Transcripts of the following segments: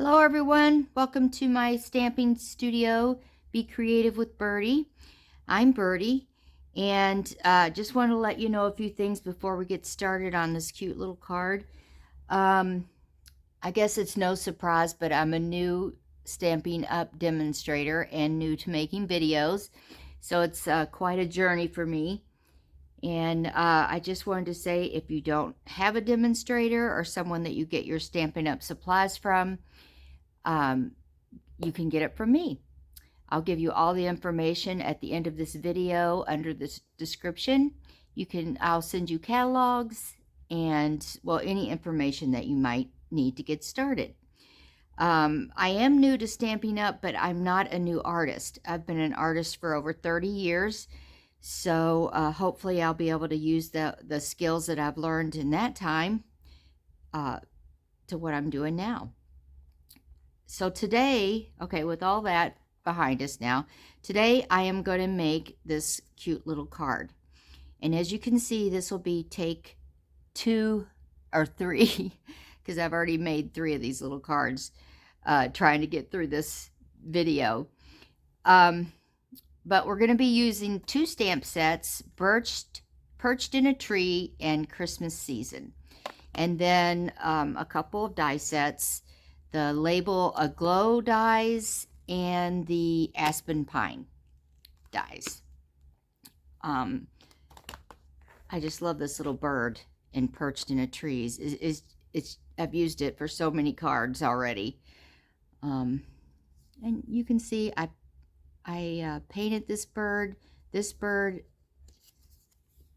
Hello everyone, welcome to my stamping studio, Be Creative with Birdie. I'm Birdie, and just want to let you know a few things before we get started on this cute little card. I guess it's no surprise, but I'm a new Stampin' Up demonstrator and new to making videos, so it's quite a journey for me. And I just wanted to say, if you don't have a demonstrator or someone that you get your Stampin' Up supplies from, you can get it from me. I'll give you all the information at the end of this video under this description. I'll send you catalogs and, well, any information that you might need to get started. I am new to Stampin' Up, but I'm not a new artist. I've been an artist for over 30 years, so hopefully I'll be able to use the skills that I've learned in that time to what I'm doing now. So today, okay, with all that behind us now, today I am going to make this cute little card. And as you can see, this will be take 2 or 3, because I've already made 3 of these little cards trying to get through this video. But we're going to be using 2 stamp sets, Perched in a Tree and Christmas Season. And then a couple of die sets, the Label a Glow dies and the Aspen Pine dies. I just love this little bird and Perched in a Tree. I've used it for so many cards already. And you can see I painted this bird. This bird,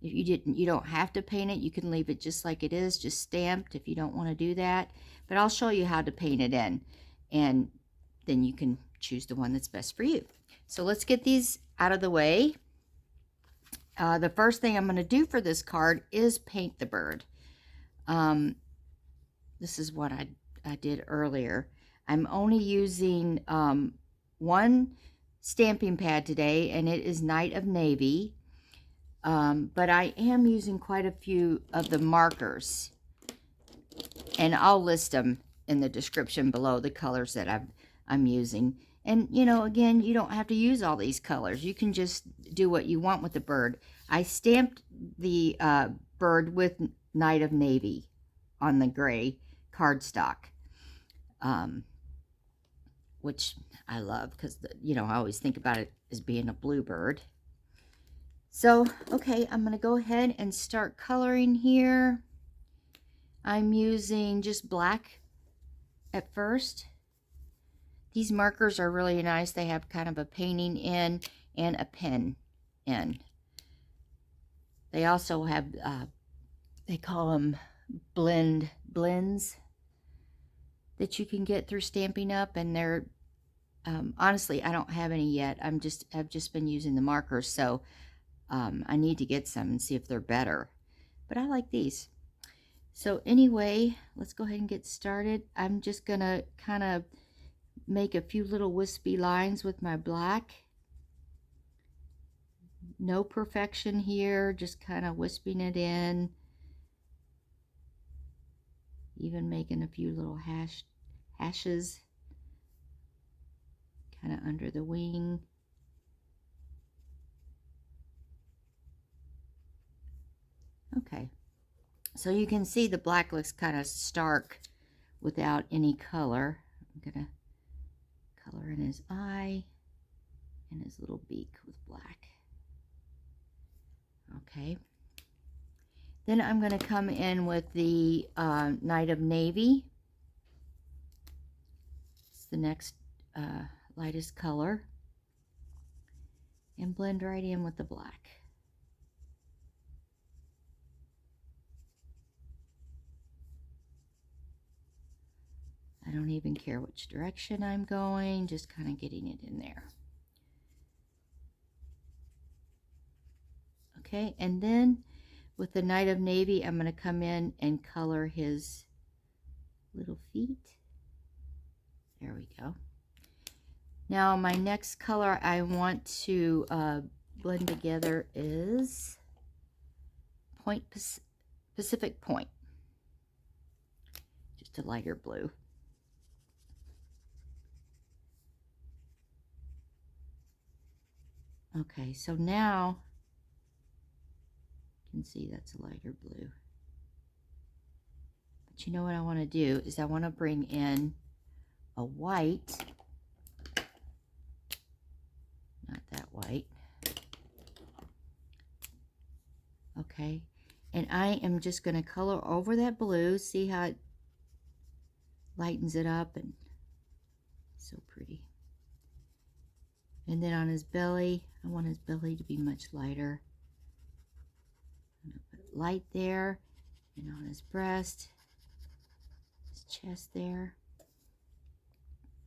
if you don't have to paint it. You can leave it just like it is, just stamped if you don't want to do that. But I'll show you how to paint it in, and then you can choose the one that's best for you. So let's get these out of the way. The first thing I'm going to do for this card is paint the bird. This is what I did earlier. I'm only using one stamping pad today, and it is Night of Navy. But I am using quite a few of the markers, and I'll list them in the description below, the colors that I'm using. And, you know, again, you don't have to use all these colors. You can just do what you want with the bird. I stamped the bird with Night of Navy on the gray cardstock, which I love because, you know, I always think about it as being a blue bird. So, okay, I'm going to go ahead and start coloring here. I'm using just black at first. These markers are really nice. They have kind of a painting in and a pen in. They also have, they call them blends that you can get through Stampin' Up, and they're, honestly, I don't have any yet. I've just been using the markers, so I need to get some and see if they're better. But I like these. So anyway, let's go ahead and get started. I'm just going to kind of make a few little wispy lines with my black. No perfection here, just kind of wisping it in. Even making a few little hashes kind of under the wing. Okay, so you can see the black looks kind of stark without any color. I'm gonna color in his eye and his little beak with black. Okay, then I'm going to come in with the Night of Navy. It's the next lightest color, and blend right in with the black. I don't even care which direction I'm going, just kind of getting it in there. Okay, and then with the Night of Navy, I'm going to come in and color his little feet. There we go. Now my next color I want to blend together is Pacific Point. Just a lighter blue. Okay, so now you can see that's a lighter blue. But you know what I want to do is I want to bring in a white, not that white. Okay, and I am just going to color over that blue. See how it lightens it up, and so pretty. And then on his belly, I want his belly to be much lighter. I'm going to put light there, and on his breast, his chest there.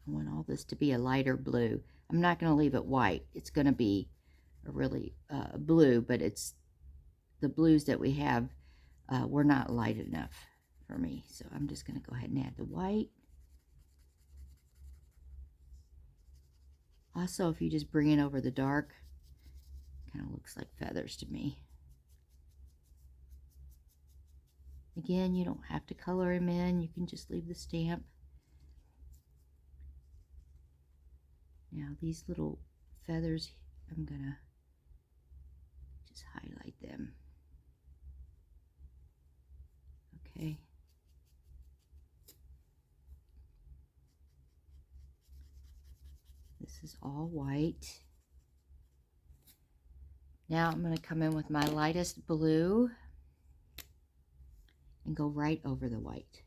I want all this to be a lighter blue. I'm not going to leave it white. It's going to be a really blue, but it's the blues that we have were not light enough for me. So I'm just going to go ahead and add the white. Also, if you just bring it over the dark, kind of looks like feathers to me. Again, you don't have to color him in. You can just leave the stamp. Now these little feathers, I'm going to just highlight them. Okay. This is all white. Now I'm going to come in with my lightest blue and go right over the white.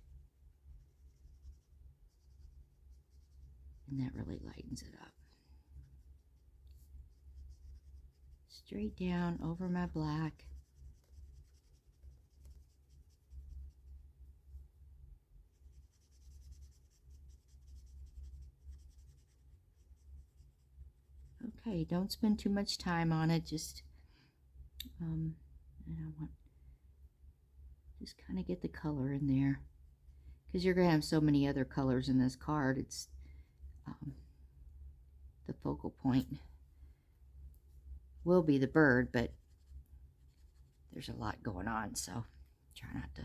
And that really lightens it up. Straight down over my black. Okay, don't spend too much time on it. Just, and I want just kind of get the color in there, because you're gonna have so many other colors in this card. It's the focal point will be the bird, but there's a lot going on, so try not to,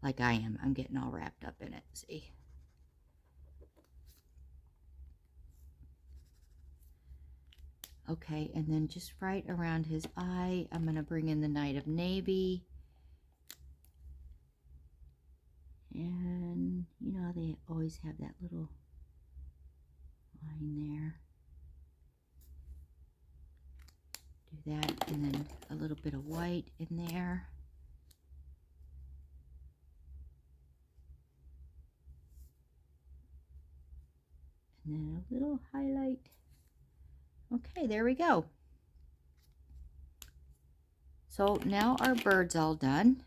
like I am. I'm getting all wrapped up in it. See. Okay, and then just right around his eye, I'm going to bring in the Night of Navy. And, you know, they always have that little line there. Do that, and then a little bit of white in there. And then a little highlight. Okay, there we go. So now our bird's all done.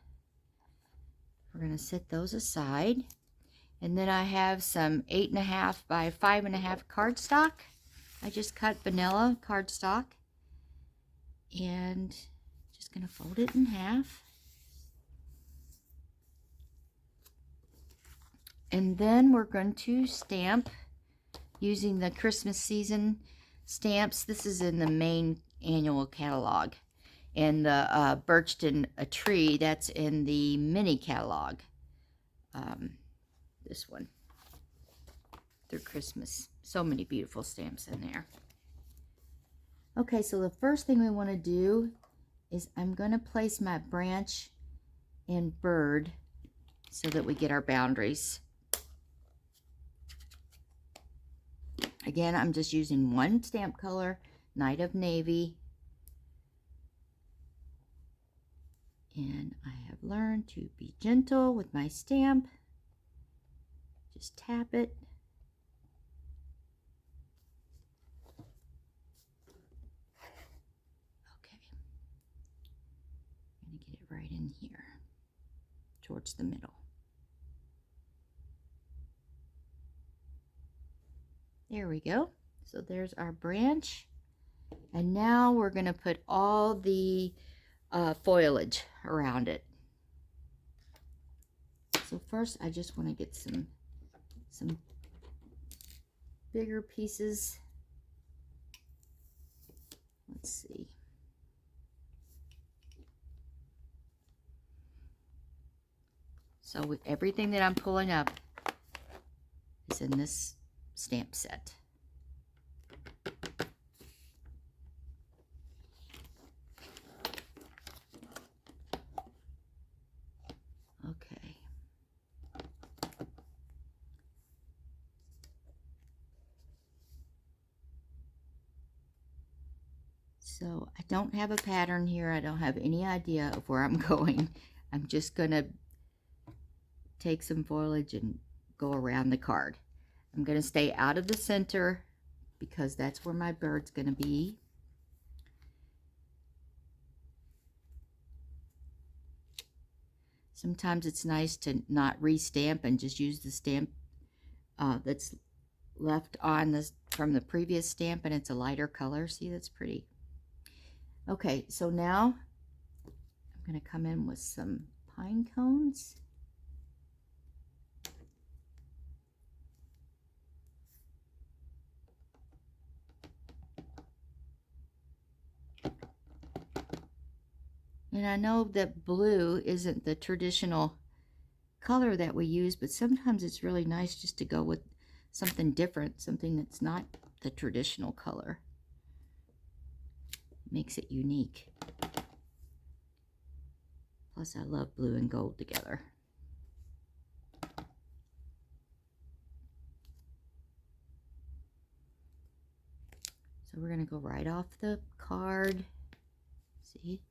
We're going to set those aside. And then I have some 8.5 by 5.5 cardstock. I just cut vanilla cardstock. And just going to fold it in half. And then we're going to stamp using the Christmas season stamps. This is in the main annual catalog. And the Birched in a Tree, that's in the mini catalog. This one. Through Christmas. So many beautiful stamps in there. Okay, so the first thing we want to do is I'm going to place my branch and bird so that we get our boundaries. Again, I'm just using one stamp color, Night of Navy. And I have learned to be gentle with my stamp. Just tap it. Okay. I'm going to get it right in here, towards the middle. There we go. So there's our branch. And now we're going to put all the foliage around it. So first I just want to get some bigger pieces. Let's see. So with everything that I'm pulling up is in this stamp set. So I don't have a pattern here. I don't have any idea of where I'm going. I'm just gonna take some foliage and go around the card. I'm gonna stay out of the center because that's where my bird's gonna be. Sometimes it's nice to not re-stamp and just use the stamp that's left on this from the previous stamp, and it's a lighter color. See, that's pretty. Okay, so now I'm going to come in with some pine cones. And I know that blue isn't the traditional color that we use, but sometimes it's really nice just to go with something different, something that's not the traditional color. It makes it unique. Plus, I love blue and gold together. So we're going to go right off the card. See?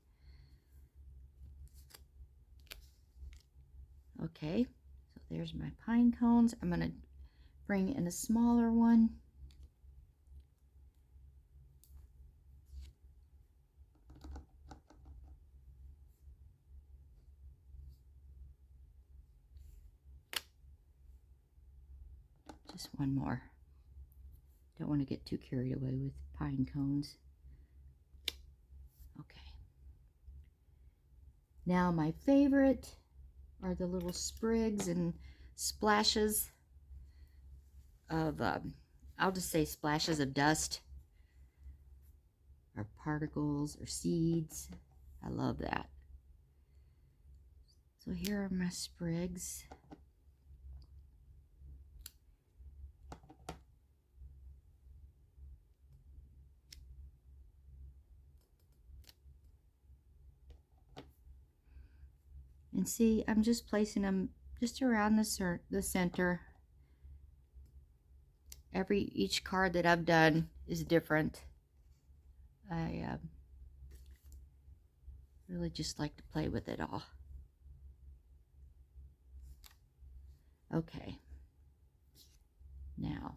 Okay, so there's my pine cones. I'm going to bring in a smaller one. Just one more. Don't want to get too carried away with pine cones. Okay. Now my favorite are the little sprigs and splashes of, I'll just say splashes of dust or particles or seeds. I love that. So here are my sprigs. And see, I'm just placing them just around the center. Each card that I've done is different. I really just like to play with it all. Okay. Now,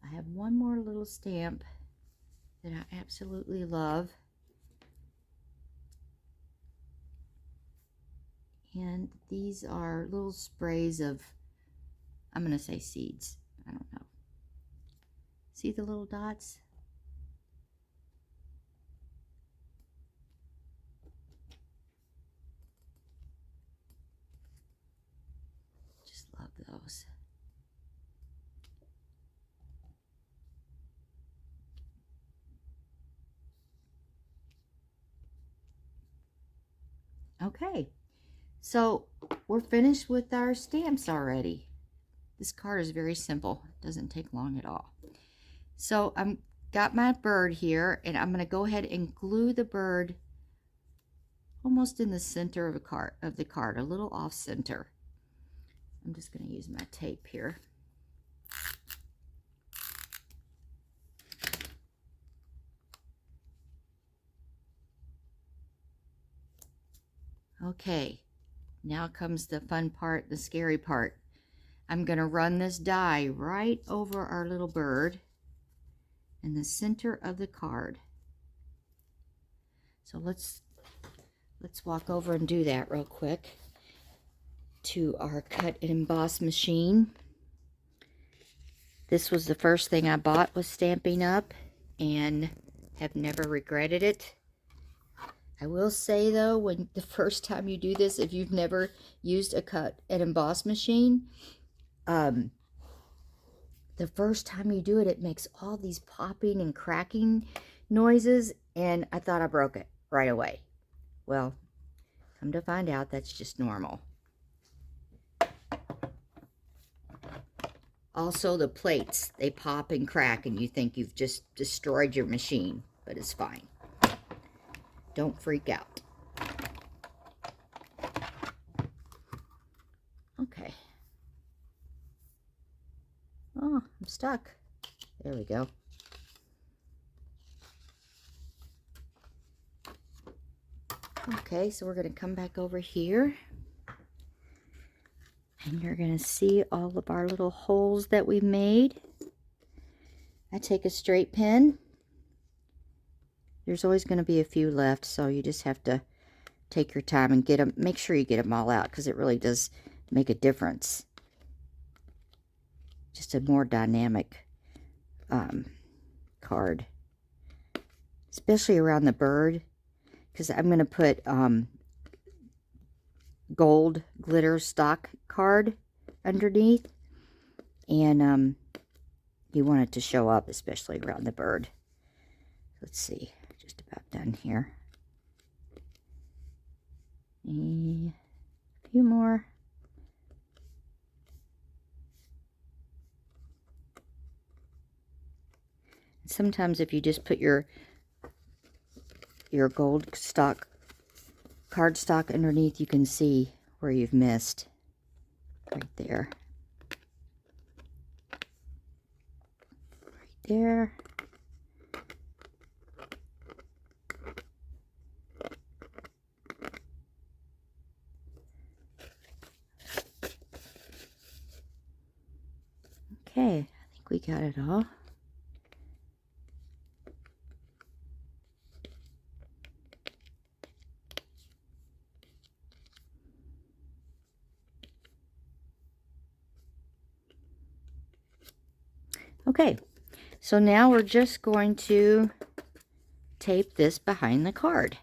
I have one more little stamp that I absolutely love. And these are little sprays of, I'm going to say seeds. I don't know. See the little dots? Just love those. Okay, so we're finished with our stamps already. This card is very simple. It doesn't take long at all. So I'm got my bird here, and I'm going to go ahead and glue the bird almost in the center of the card, a little off center. I'm just going to use my tape here. Okay, now comes the fun part, the scary part. I'm going to run this die right over our little bird in the center of the card. So let's walk over and do that real quick to our cut and emboss machine. This was the first thing I bought with Stampin' Up, and have never regretted it. I will say though, when the first time you do this, if you've never used a cut and emboss machine, the first time you do it, it makes all these popping and cracking noises, and I thought I broke it right away. Well, come to find out, that's just normal. Also, the plates, they pop and crack, and you think you've just destroyed your machine, but it's fine. Don't freak out. Okay. Oh, I'm stuck. There we go. Okay, so we're going to come back over here. And you're going to see all of our little holes that we made. I take a straight pin. There's always going to be a few left, so you just have to take your time and get them. Make sure you get them all out, because it really does make a difference. Just a more dynamic card, especially around the bird, because I'm going to put gold glitter stock card underneath, and you want it to show up, especially around the bird. Let's see, just about done here. A few more. Sometimes if you just put your gold stock cardstock underneath, you can see where you've missed. Right there. Right there. Okay, I think we got it all. Okay, so now we're just going to tape this behind the card.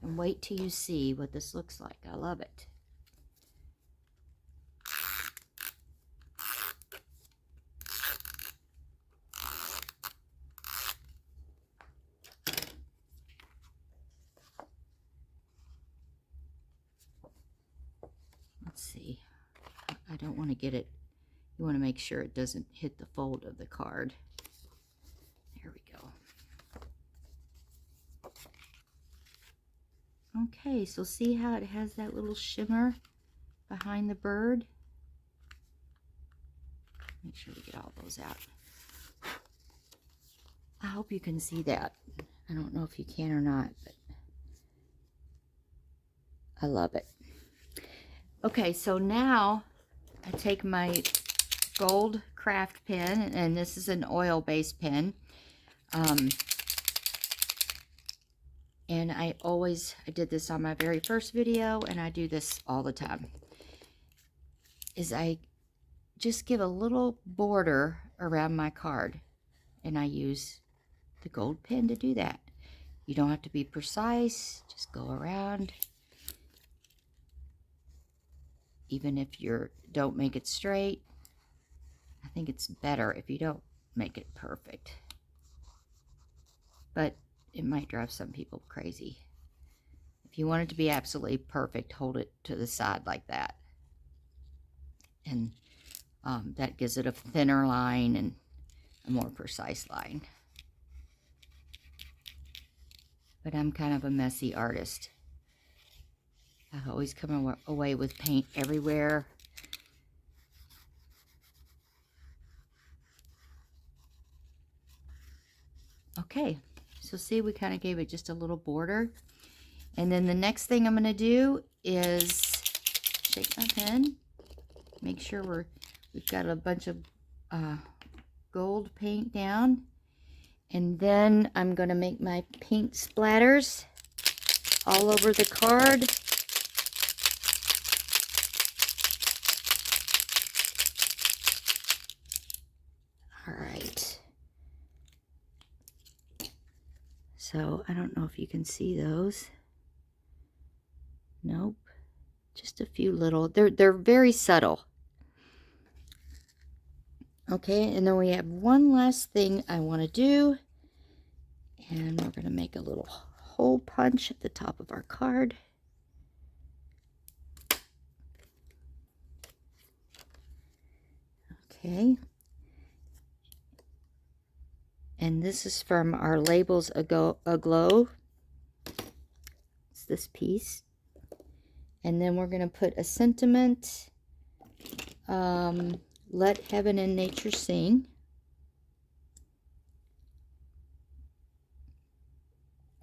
And wait till you see what this looks like. I love it. Let's see. I don't want to get it. You want to make sure it doesn't hit the fold of the card. There we go. Okay, so see how it has that little shimmer behind the bird? Make sure we get all those out. I hope you can see that. I don't know if you can or not, but I love it. Okay, so now I take my gold craft pen, and this is an oil-based pen. And I did this on my very first video, and I do this all the time, is I just give a little border around my card, and I use the gold pen to do that. You don't have to be precise, just go around. Even if you don't make it straight, I think it's better if you don't make it perfect. But it might drive some people crazy. If you want it to be absolutely perfect, hold it to the side like that. And that gives it a thinner line and a more precise line. But I'm kind of a messy artist. I always come away with paint everywhere. Okay, so see, we kind of gave it just a little border. And then the next thing I'm going to do is shake my pen. Make sure we've got a bunch of gold paint down. And then I'm going to make my paint splatters all over the card. All right. So I don't know if you can see those. Nope. Just a few little. They're very subtle. Okay, and then we have one last thing I want to do. And we're going to make a little hole punch at the top of our card. Okay. And this is from our Labels Aglow. It's this piece. And then we're going to put a sentiment. Let heaven and nature sing.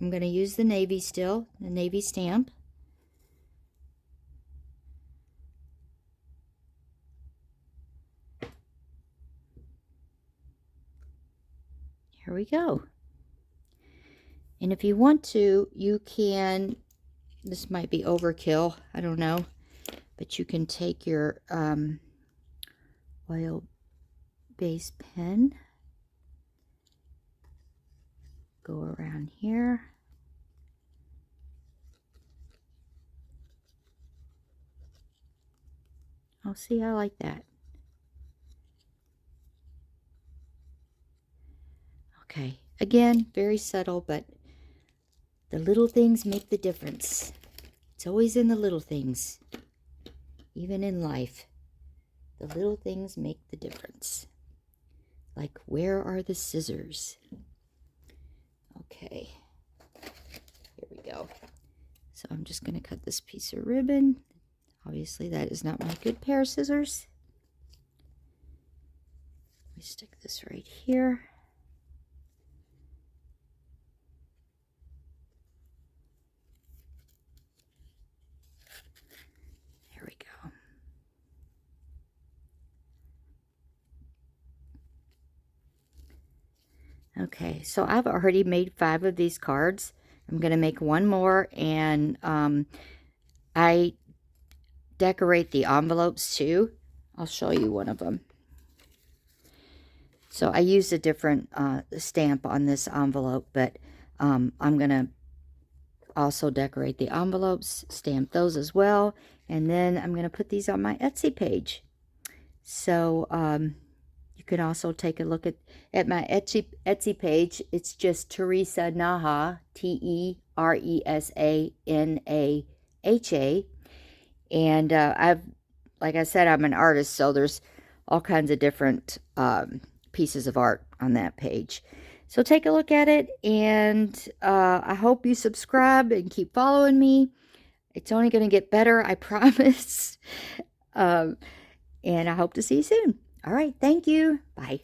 I'm going to use the navy still, the navy stamp. Here we go. And if you want to, you can, this might be overkill, I don't know, but you can take your oil-based pen, go around here. Oh, see, I like that. Okay, again, very subtle, but the little things make the difference. It's always in the little things, even in life. The little things make the difference. Like, where are the scissors? Okay, here we go. So I'm just going to cut this piece of ribbon. Obviously, that is not my good pair of scissors. We stick this right here. There we go. Okay, so I've already made 5 of these cards. I'm going to make one more, and I decorate the envelopes too. I'll show you one of them. So I used a different stamp on this envelope, but I'm going to also decorate the envelopes, stamp those as well, and then I'm going to put these on my Etsy page. So you can also take a look at my Etsy page. It's just Teresa Naha, TERESANAHA. And like I said, I'm an artist, so there's all kinds of different pieces of art on that page. So take a look at it, and I hope you subscribe and keep following me. It's only going to get better, I promise. And I hope to see you soon. All right, thank you. Bye.